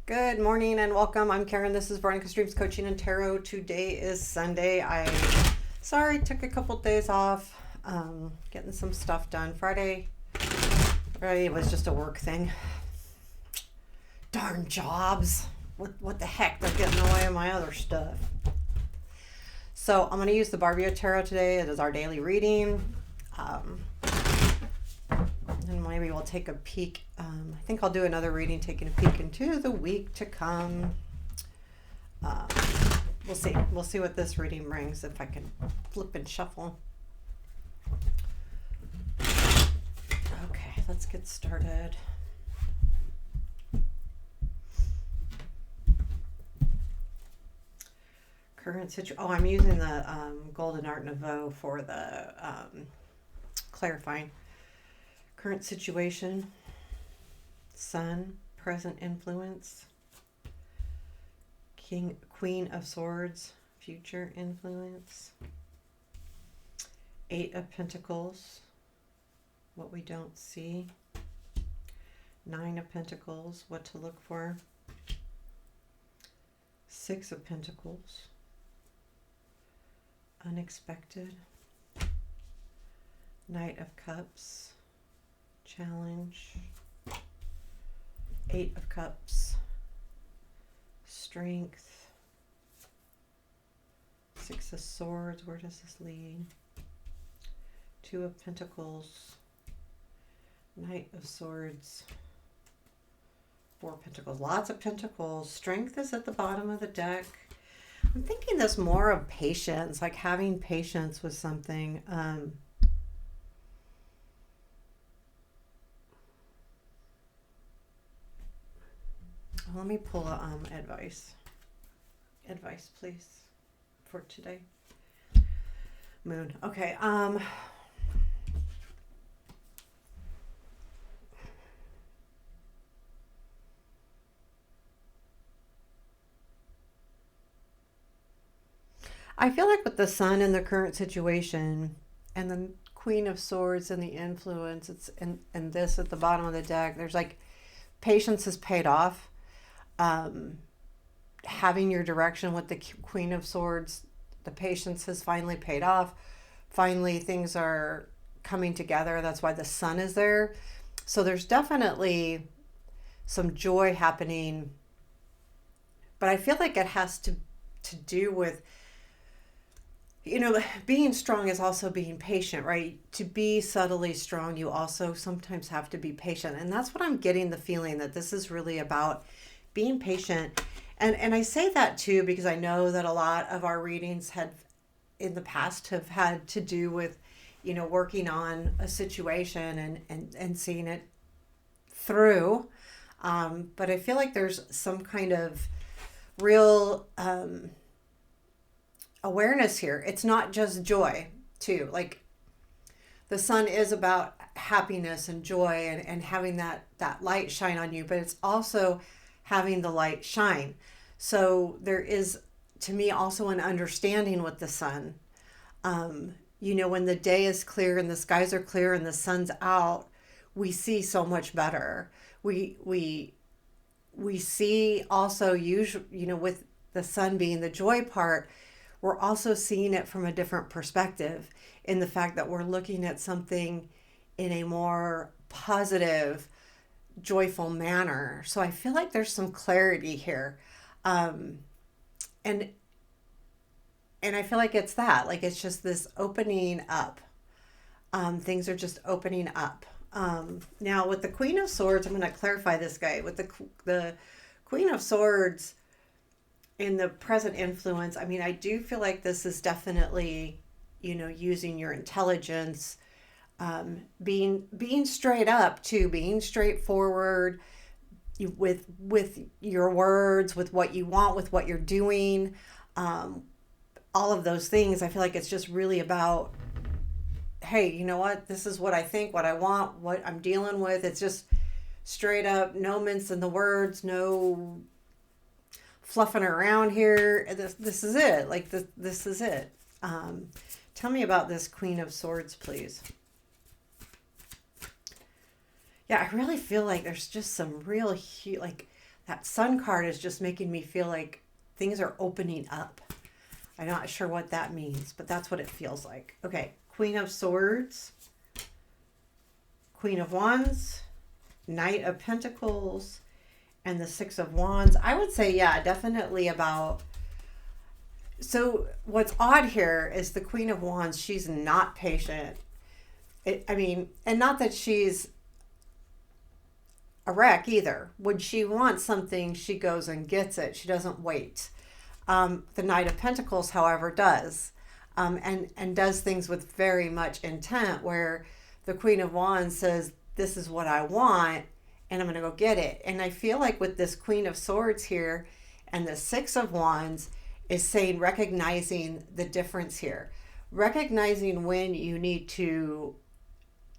Good morning and welcome. I'm Karen. This is Veronica Streams Coaching and Tarot. Today is Sunday. Took a couple days off, getting some stuff done. Friday was just a work thing. Darn jobs. What the heck? They're getting in the way of my other stuff. So I'm going to use the Barbieri Tarot today. It is our daily reading. And maybe we'll take a peek. I think I'll do another reading, taking a peek into the week to come. We'll see. We'll see what this reading brings, if I can flip and shuffle. Okay, let's get started. Current situation. Oh, I'm using the Golden Art Nouveau for the clarifying. Current situation, Sun, present influence, Queen of Swords, future influence, Eight of Pentacles, what we don't see, Nine of Pentacles, what to look for, Six of Pentacles, unexpected, Knight of Cups, challenge, Eight of Cups, strength, Six of Swords, where does this lead? Two of Pentacles, Knight of Swords, Four of Pentacles, lots of Pentacles. Strength is at the bottom of the deck. I'm thinking this more of patience, like having patience with something. Let me pull advice. Advice, please, for today. Moon. Okay. I feel like with the Sun in the current situation and the Queen of Swords and the influence, it's and this at the bottom of the deck, there's like patience has paid off. Having your direction with the Queen of Swords, the patience has finally paid off. Finally, things are coming together. That's why the Sun is there. So there's definitely some joy happening. But I feel like it has to do with, being strong is also being patient, right? To be subtly strong, you also sometimes have to be patient. And that's what I'm getting the feeling that this is really about, being patient. And I say that too because I know that a lot of our readings in the past have had to do with, working on a situation and seeing it through. But I feel like there's some kind of real awareness here. It's not just joy too. Like the Sun is about happiness and joy and having that light shine on you, but it's also having the light shine. So there is, to me, also an understanding with the Sun. When the day is clear and the skies are clear and the sun's out, we see so much better. We see also, usually, with the Sun being the joy part, we're also seeing it from a different perspective, in the fact that we're looking at something in a more positive, joyful manner. So I feel like there's some clarity here. And I feel like it's that, like, it's just this opening up. Things are just opening up. Now with the Queen of Swords, I'm going to clarify this guy. With the Queen of Swords in the present influence, I mean, I do feel like this is definitely, using your intelligence, being straight up too, being straightforward with your words, with what you want, with what you're doing, all of those things. I feel like it's just really about, hey, you know what? This is what I think, what I want, what I'm dealing with. It's just straight up, no mince in the words, no fluffing around here. This is it. Like this is it. Tell me about this Queen of Swords, please. Yeah, I really feel like there's just some real like that Sun card is just making me feel like things are opening up. I'm not sure what that means, but that's what it feels like. Okay, Queen of Swords, Queen of Wands, Knight of Pentacles, and the Six of Wands. I would say, yeah, definitely about... So what's odd here is the Queen of Wands, she's not patient. And not that she's a wreck either. When she wants something, she goes and gets it. She doesn't wait. The Knight of Pentacles, however, does. And does things with very much intent, where the Queen of Wands says, this is what I want, and I'm going to go get it. And I feel like with this Queen of Swords here and the Six of Wands is saying, recognizing the difference here. Recognizing when you need to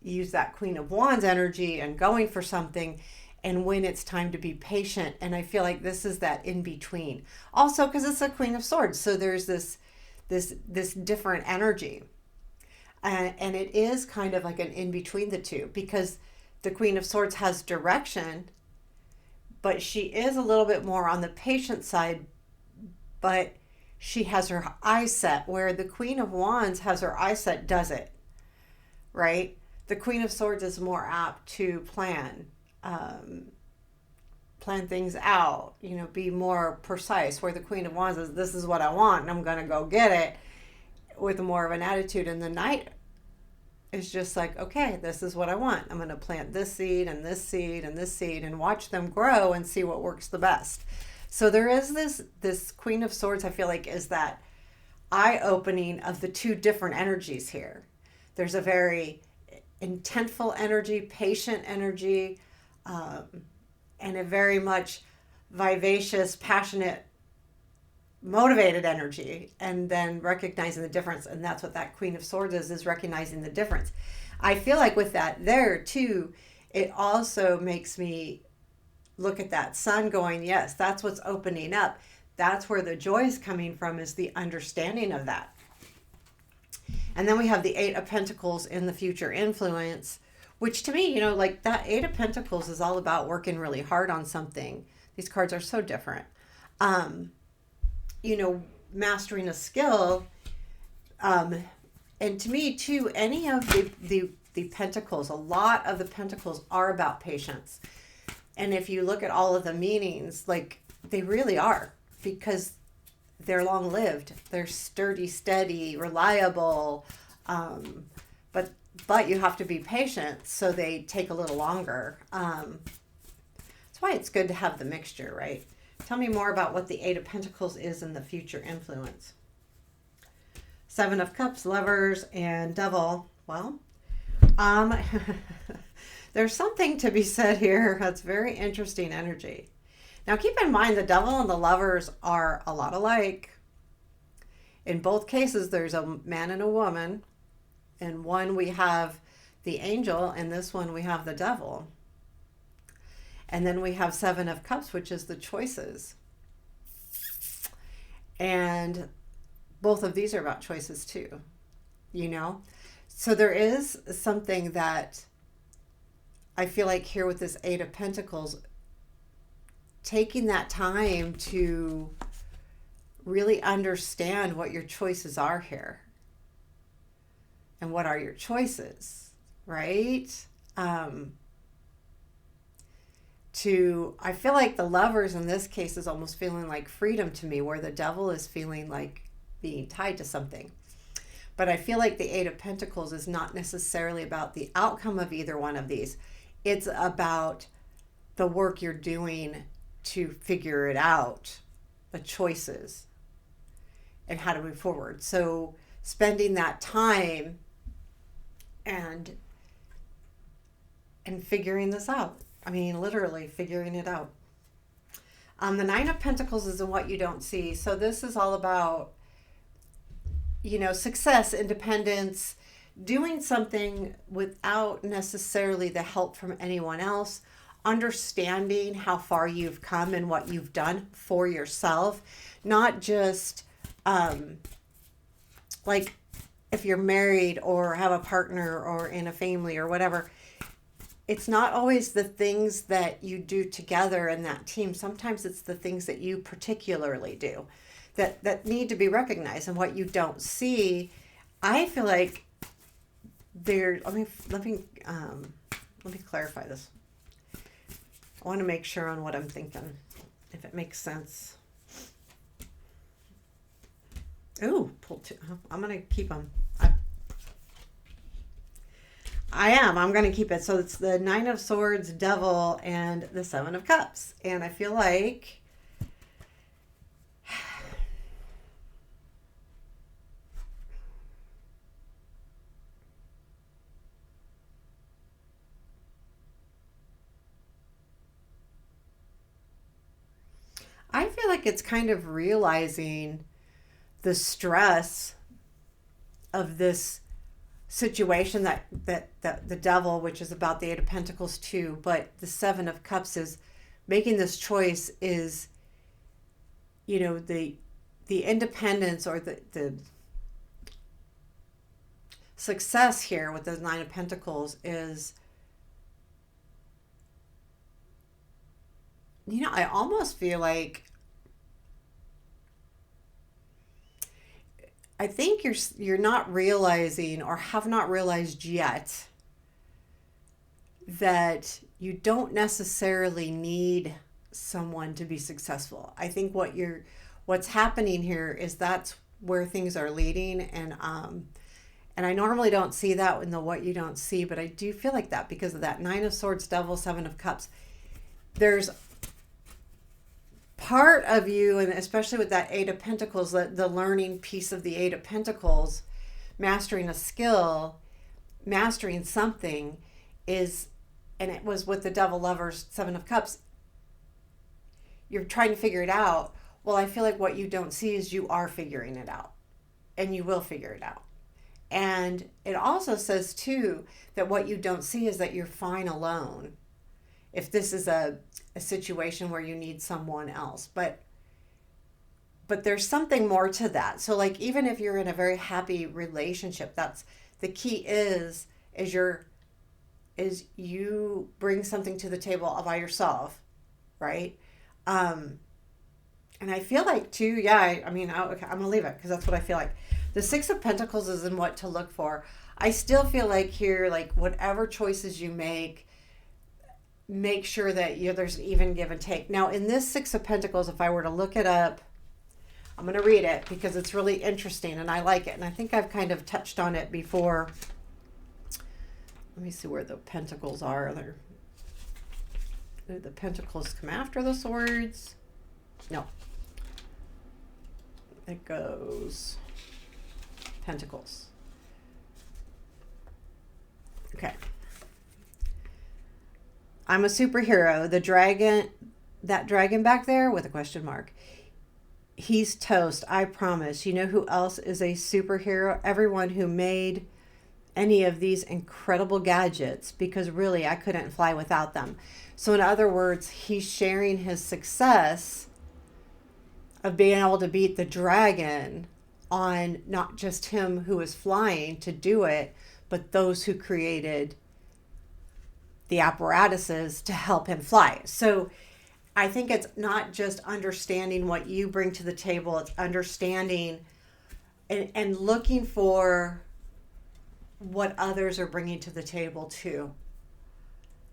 use that Queen of Wands energy and going for something, and when it's time to be patient. And I feel like this is that in between. Also, because it's a Queen of Swords, so there's this different energy. And it is kind of like an in between the two, because the Queen of Swords has direction, but she is a little bit more on the patient side, but she has her eyes set, where the Queen of Wands has her eyes set, does it, right? The Queen of Swords is more apt to plan things out, be more precise, where the Queen of Wands is, this is what I want, and I'm going to go get it, with more of an attitude. And the Knight is just like, okay, this is what I want. I'm going to plant this seed and this seed and this seed and watch them grow and see what works the best. So there is this Queen of Swords, I feel like, is that eye-opening of the two different energies here. There's a very intentful energy, patient energy, and a very much vivacious, passionate, motivated energy, and then recognizing the difference. And that's what that Queen of Swords is recognizing the difference. I feel like with that there too, it also makes me look at that Sun going, yes, that's what's opening up. That's where the joy is coming from, is the understanding of that. And then we have the Eight of Pentacles in the future influence, which to me, like that Eight of Pentacles is all about working really hard on something. These cards are so different. Mastering a skill. And to me too, any of the pentacles, a lot of the pentacles are about patience. And if you look at all of the meanings, like they really are, because they're long lived, they're sturdy, steady, reliable, but you have to be patient, so they take a little longer. That's why it's good to have the mixture, right? Tell me more about what the Eight of Pentacles is in the future influence. Seven of Cups, Lovers, and Devil. Well, there's something to be said here that's very interesting energy. Now keep in mind, the Devil and the Lovers are a lot alike. In both cases, there's a man and a woman. In one we have the angel, and this one we have the devil. And then we have Seven of Cups, which is the choices. And both of these are about choices too, So there is something that I feel like here with this Eight of Pentacles, taking that time to really understand what your choices are here. And what are your choices, right? I feel like the Lovers in this case is almost feeling like freedom to me, where the Devil is feeling like being tied to something. But I feel like the Eight of Pentacles is not necessarily about the outcome of either one of these. It's about the work you're doing to figure it out, the choices, and how to move forward. So spending that time and figuring this out. I mean, literally figuring it out. The Nine of Pentacles is in what you don't see. So this is all about, success, independence, doing something without necessarily the help from anyone else, understanding how far you've come and what you've done for yourself, not just like if you're married or have a partner or in a family or whatever, it's not always the things that you do together in that team. Sometimes it's the things that you particularly do that need to be recognized. And what you don't see, I feel like there. Let me clarify this. I want to make sure on what I'm thinking, if it makes sense. Ooh, pull two. I'm gonna keep them. I am. I'm going to keep it. So it's the Nine of Swords, Devil, and the Seven of Cups. And I feel like it's kind of realizing the stress of this situation that the Devil, which is about the Eight of Pentacles too, but the Seven of Cups is making this choice is, the independence or the success here with the Nine of Pentacles is, I almost feel like I think you're not realizing or have not realized yet that you don't necessarily need someone to be successful. I think what's happening here is that's where things are leading, and I normally don't see that in the what you don't see, but I do feel like that because of that Nine of Swords, Devil, Seven of Cups. There's part of you, and especially with that Eight of Pentacles, the learning piece of the Eight of Pentacles, mastering a skill, mastering something is, and it was with the Devil, Lovers, Seven of Cups, you're trying to figure it out. Well, I feel like what you don't see is you are figuring it out, and you will figure it out. And it also says too that what you don't see is that you're fine alone if this is a situation where you need someone else, but there's something more to that. So like, even if you're in a very happy relationship, that's the key is you bring something to the table all by yourself, right? And I feel like too, yeah, okay, I'm gonna leave it because that's what I feel like. The Six of Pentacles is in what to look for. I still feel like here, like whatever choices you make sure that there's an even give and take. Now, in this Six of Pentacles, if I were to look it up, I'm going to read it because it's really interesting and I like it. And I think I've kind of touched on it before. Let me see where the Pentacles are. The Pentacles come after the Swords. No. It goes Pentacles. Okay. I'm a superhero. The dragon, that dragon back there with a question mark, he's toast, I promise. You know who else is a superhero? Everyone who made any of these incredible gadgets, because really I couldn't fly without them. So in other words, he's sharing his success of being able to beat the dragon on not just him who is flying to do it, but those who created the apparatuses to help him fly. So I think it's not just understanding what you bring to the table, it's understanding and looking for what others are bringing to the table too,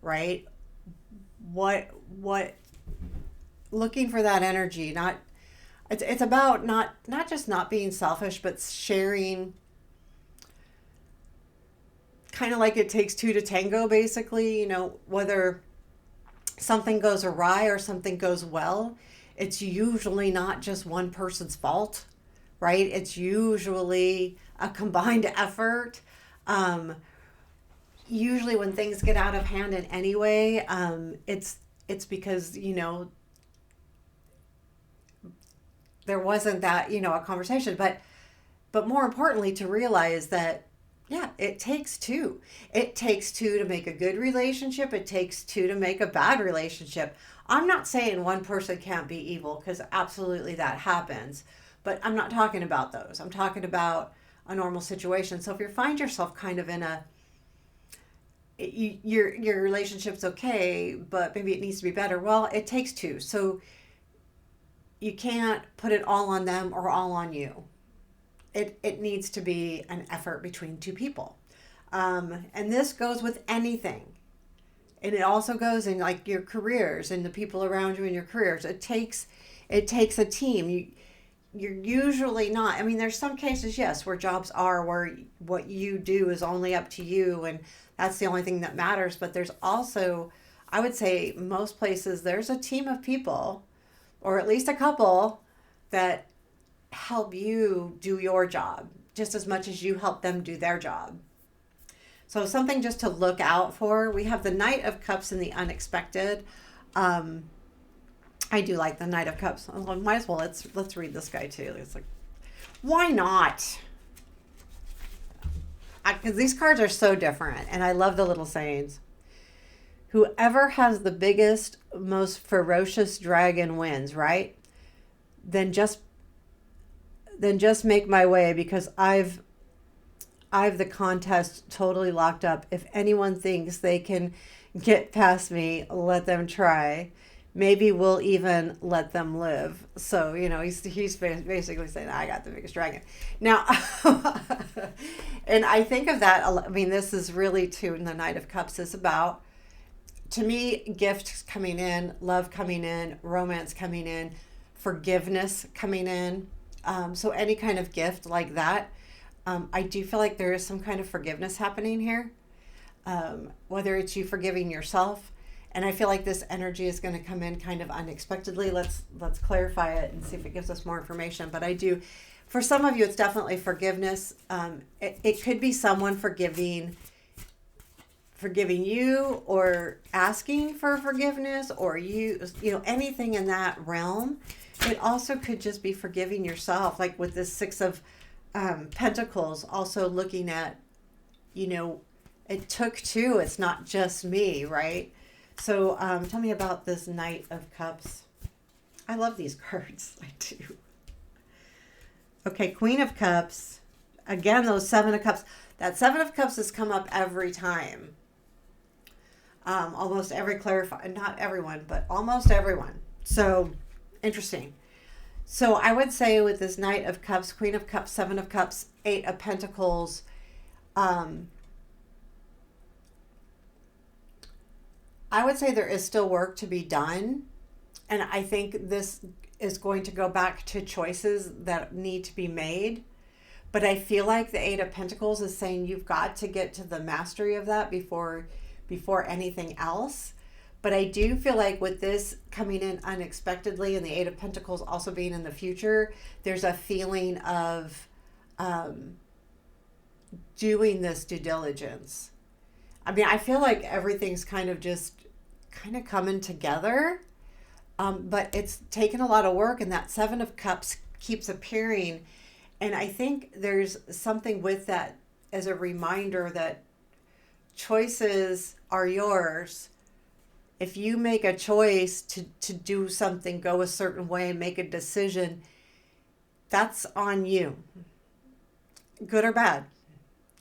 right? What looking for that energy, it's about not just not being selfish, but sharing. Kind of like it takes two to tango, basically, whether something goes awry or something goes well, it's usually not just one person's fault, right? It's usually a combined effort. Usually when things get out of hand in any way, it's because, there wasn't that, a conversation, but more importantly, to realize that, yeah, it takes two. It takes two to make a good relationship. It takes two to make a bad relationship. I'm not saying one person can't be evil, because absolutely that happens. But I'm not talking about those. I'm talking about a normal situation. So if you find yourself kind of in your relationship's okay, but maybe it needs to be better. Well, it takes two. So you can't put it all on them or all on you. It needs to be an effort between two people. And this goes with anything. And it also goes in like your careers and the people around you in your careers. It takes a team. You're usually not. I mean, there's some cases, yes, where jobs are where what you do is only up to you and that's the only thing that matters. But there's also, I would say, most places there's a team of people, or at least a couple, that help you do your job just as much as you help them do their job. So something just to look out for. We have the Knight of Cups and the unexpected. Um, I do like the Knight of Cups. Well, might as well let's read this guy too. It's like, why not? Because these cards are so different, and I love the little sayings. Whoever has the biggest, most ferocious dragon wins, right? Then just make my way because I've the contest totally locked up. If anyone thinks they can get past me, let them try. Maybe we'll even let them live. So, he's basically saying, I got the biggest dragon. Now, and I think of that, I mean, this is really too, in the Knight of Cups is about, to me, gifts coming in, love coming in, romance coming in, forgiveness coming in. So any kind of gift like that. I do feel like there is some kind of forgiveness happening here, whether it's you forgiving yourself, and I feel like this energy is going to come in kind of unexpectedly. Let's clarify it and see if it gives us more information. But I do, for some of you, it's definitely forgiveness. It could be someone forgiving you or asking for forgiveness, or anything in that realm. It also could just be forgiving yourself, like with this Six of Pentacles, also looking at, it took two. It's not just me, right? So tell me about this Knight of Cups. I love these cards. I do. Okay, Queen of Cups. Again, those Seven of Cups. That Seven of Cups has come up every time. Almost every not everyone, but almost everyone. So interesting. So I would say with this Knight of Cups, Queen of Cups, Seven of Cups, Eight of Pentacles, I would say there is still work to be done. And I think this is going to go back to choices that need to be made. But I feel like the Eight of Pentacles is saying you've got to get to the mastery of that before anything else. But I do feel like with this coming in unexpectedly and the Eight of Pentacles also being in the future, there's a feeling of doing this due diligence. I mean, I feel like everything's kind of coming together, but it's taken a lot of work, and that Seven of Cups keeps appearing. And I think there's something with that as a reminder that choices are yours. If you make a choice to do something, go a certain way, make a decision, that's on you. Good or bad.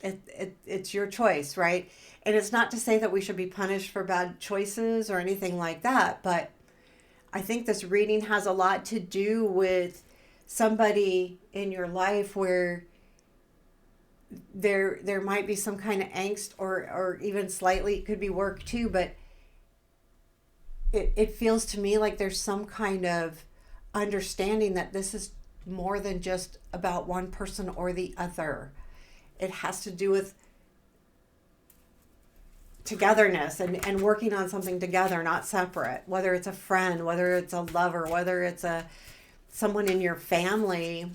It's your choice, right? And it's not to say that we should be punished for bad choices or anything like that, but I think this reading has a lot to do with somebody in your life where there might be some kind of angst or even slightly, it could be work too, but it feels to me like there's some kind of understanding that this is more than just about one person or the other. It has to do with togetherness and working on something together, not separate. Whether it's a friend, whether it's a lover, whether it's someone in your family,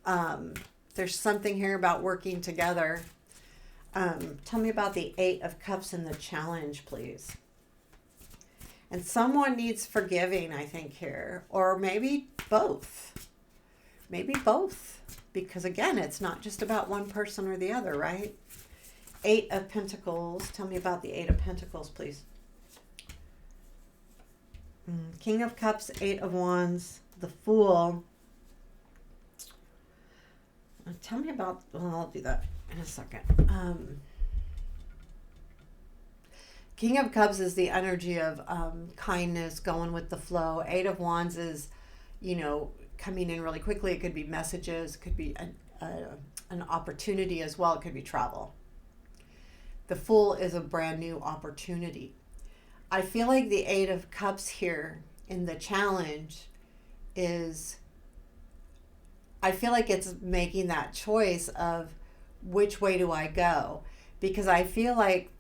there's something here about working together. Tell me about the Eight of Cups and the challenge, please. And someone needs forgiving, I think, here. Or maybe both. Maybe both. Because, again, it's not just about one person or the other, right? Eight of Pentacles. Tell me about the Eight of Pentacles, please. King of Cups, Eight of Wands, the Fool. Tell me about... Well, I'll do that in a second. King of Cups is the energy of kindness, going with the flow. Eight of Wands is, coming in really quickly. It could be messages, it could be an opportunity as well. It could be travel. The Fool is a brand new opportunity. I feel like the Eight of Cups here in the challenge is, I feel like it's making that choice of which way do I go? Because I feel like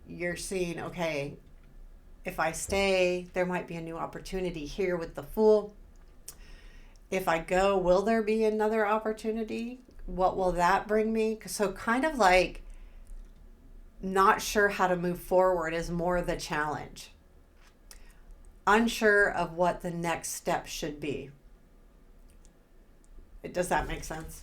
you're seeing, okay, if I stay, there might be a new opportunity here with the Fool. If I go, will there be another opportunity? What will that bring me? So kind of like not sure how to move forward is more the challenge. Unsure of what the next step should be. Does that make sense?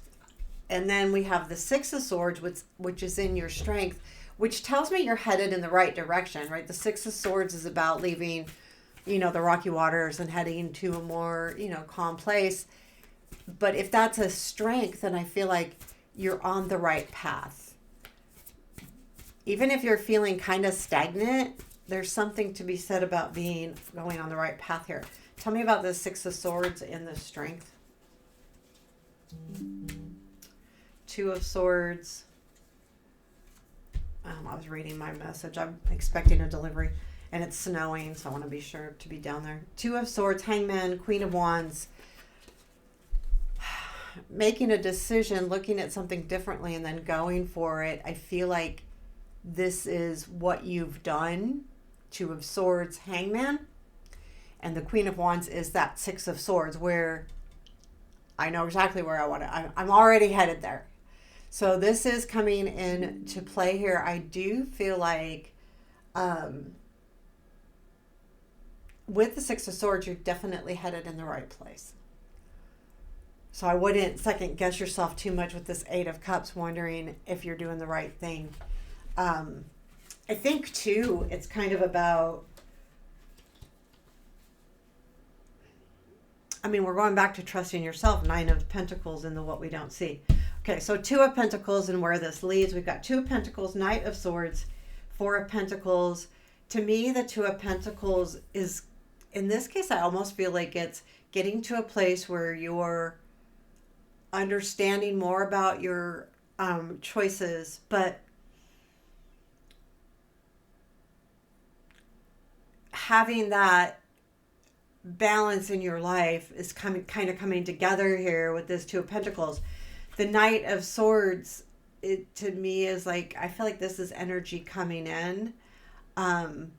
And then we have the Six of Swords, which is in your strength, which tells me you're headed in the right direction, right? The Six of Swords is about leaving, the rocky waters and heading to a more, calm place. But if that's a strength, then I feel like you're on the right path. Even if you're feeling kind of stagnant, there's something to be said about going on the right path here. Tell me about the Six of Swords and the strength. Two of Swords. I was reading my message. I'm expecting a delivery and it's snowing, so I want to be sure to be down there. Two of Swords, Hangman, Queen of Wands. Making a decision, looking at something differently and then going for it. I feel like this is what you've done. Two of Swords, Hangman. And the Queen of Wands is that Six of Swords where I know exactly where I want to. I'm already headed there. So this is coming into play here. I do feel like with the Six of Swords, you're definitely headed in the right place. So I wouldn't second guess yourself too much with this Eight of Cups, wondering if you're doing the right thing. I think too, it's kind of about, we're going back to trusting yourself. Nine of Pentacles in the what we don't see. Okay, so Two of Pentacles and where this leads. We've got Two of Pentacles, Knight of Swords, Four of Pentacles. To me, the Two of Pentacles is, in this case, I almost feel like it's getting to a place where you're understanding more about your choices, but having that balance in your life is coming together here with this Two of Pentacles. The Knight of Swords, it to me is like, I feel like this is energy coming in. And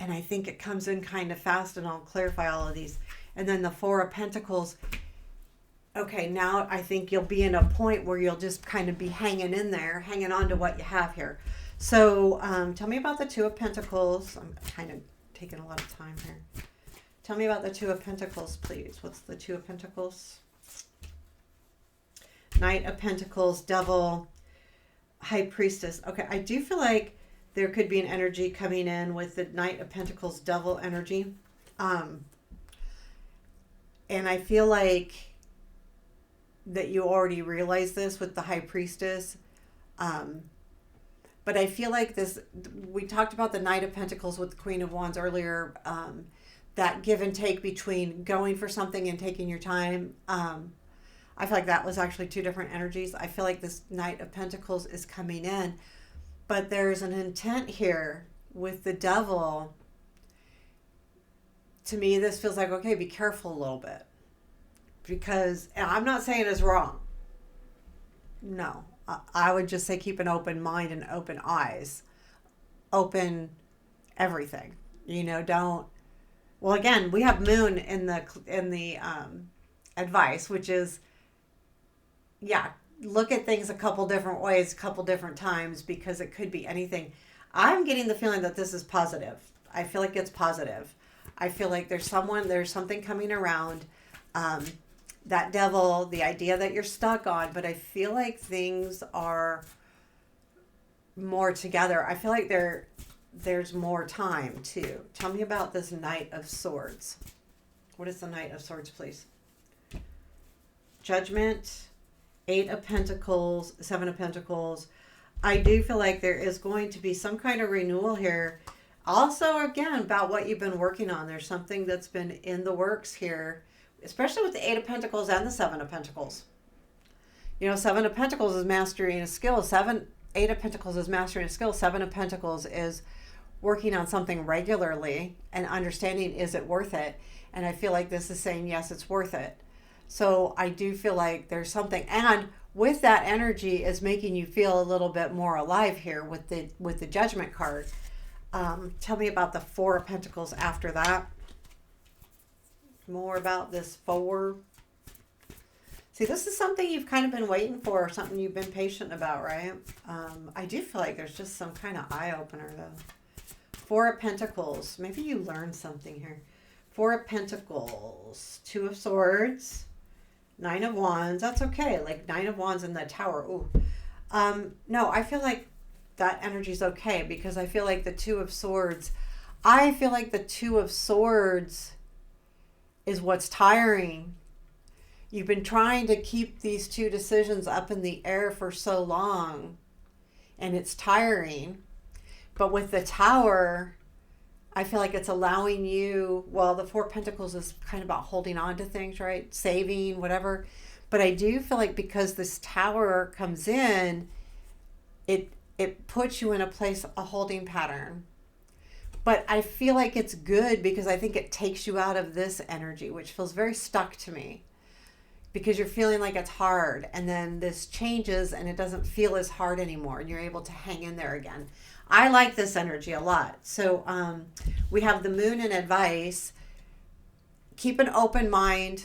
I think it comes in kind of fast, and I'll clarify all of these. And then the Four of Pentacles. Okay, now I think you'll be in a point where you'll just kind of be hanging in there, hanging on to what you have here. So tell me about the Two of Pentacles. I'm kind of taking a lot of time here. Tell me about the Two of Pentacles, please. What's the Two of Pentacles? Knight of Pentacles, Devil, High Priestess. Okay, I do feel like there could be an energy coming in with the Knight of Pentacles, Devil energy. And I feel like that you already realized this with the High Priestess. But I feel like this, we talked about the Knight of Pentacles with the Queen of Wands earlier, that give and take between going for something and taking your time. I feel like that was actually two different energies. I feel like this Knight of Pentacles is coming in, but there's an intent here with the Devil. To me, this feels like, okay, be careful a little bit, because I'm not saying it's wrong. No, I would just say keep an open mind and open eyes, open everything. Don't. Well, again, we have Moon in the advice, which is, look at things a couple different ways, a couple different times, because it could be anything. I'm getting the feeling that this is positive. I feel like it's positive. I feel like there's something coming around. That Devil, the idea that you're stuck on, but I feel like things are more together. I feel like there's more time too. Tell me about this Knight of Swords. What is the Knight of Swords, please? Judgment, Eight of Pentacles, Seven of Pentacles. I do feel like there is going to be some kind of renewal here. Also, again, about what you've been working on. There's something that's been in the works here, especially with the Eight of Pentacles and the Seven of Pentacles. You know, Seven of Pentacles is mastering a skill. Eight of Pentacles is mastering a skill. Seven of Pentacles is working on something regularly and understanding, is it worth it? And I feel like this is saying, yes, it's worth it. So I do feel like there's something, and with that energy is making you feel a little bit more alive here with the Judgment card. Tell me about the Four of Pentacles after that. More about this Four. See, this is something you've kind of been waiting for, something you've been patient about, right? I do feel like there's just some kind of eye-opener, though. Four of Pentacles. Maybe you learned something here. Four of Pentacles. Two of Swords. Nine of Wands. That's okay. Like Nine of Wands in the Tower. Ooh. No, I feel like that energy's okay because I feel like the Two of Swords. I feel like the Two of Swords is what's tiring. You've been trying to keep these two decisions up in the air for so long, and it's tiring. But with the Tower, I feel like it's allowing you, well, the Four of Pentacles is kind of about holding on to things, right? Saving, whatever. But I do feel like because this Tower comes in, it puts you in a place, a holding pattern. But I feel like it's good because I think it takes you out of this energy, which feels very stuck to me. Because you're feeling like it's hard, and then this changes and it doesn't feel as hard anymore, and you're able to hang in there again. I like this energy a lot. So we have the Moon in advice. Keep an open mind.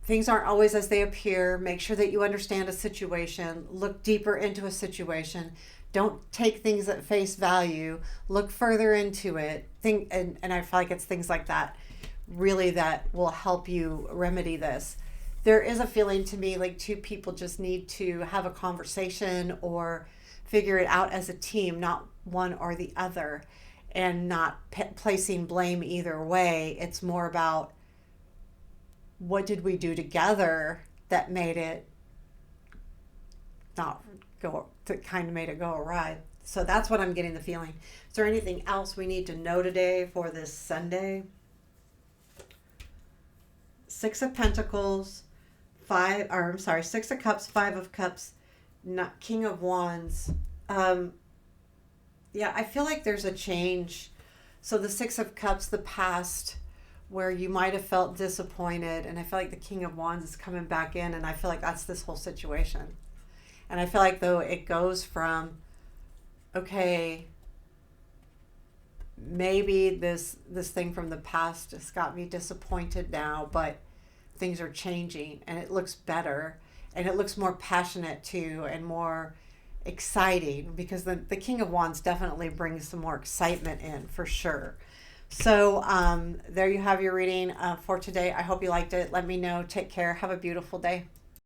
Things aren't always as they appear. Make sure that you understand a situation. Look deeper into a situation. Don't take things at face value. Look further into it. And I feel like it's things like that really that will help you remedy this. There is a feeling to me like two people just need to have a conversation or figure it out as a team, not one or the other, and not placing blame either way. It's more about what did we do together that made it not go, that kind of made it go awry. So that's what I'm getting the feeling. Is there anything else we need to know today for this Sunday? Six of Pentacles, Six of Cups, Five of Cups, King of Wands. Yeah, I feel like there's a change. So the Six of Cups, the past, where you might have felt disappointed, and I feel like the King of Wands is coming back in, and I feel like that's this whole situation. And I feel like though it goes from, okay, maybe this thing from the past has got me disappointed now, but things are changing and it looks better and it looks more passionate too and more exciting, because the King of Wands definitely brings some more excitement in for sure. So there you have your reading for today. I hope you liked it. Let me know. Take care. Have a beautiful day.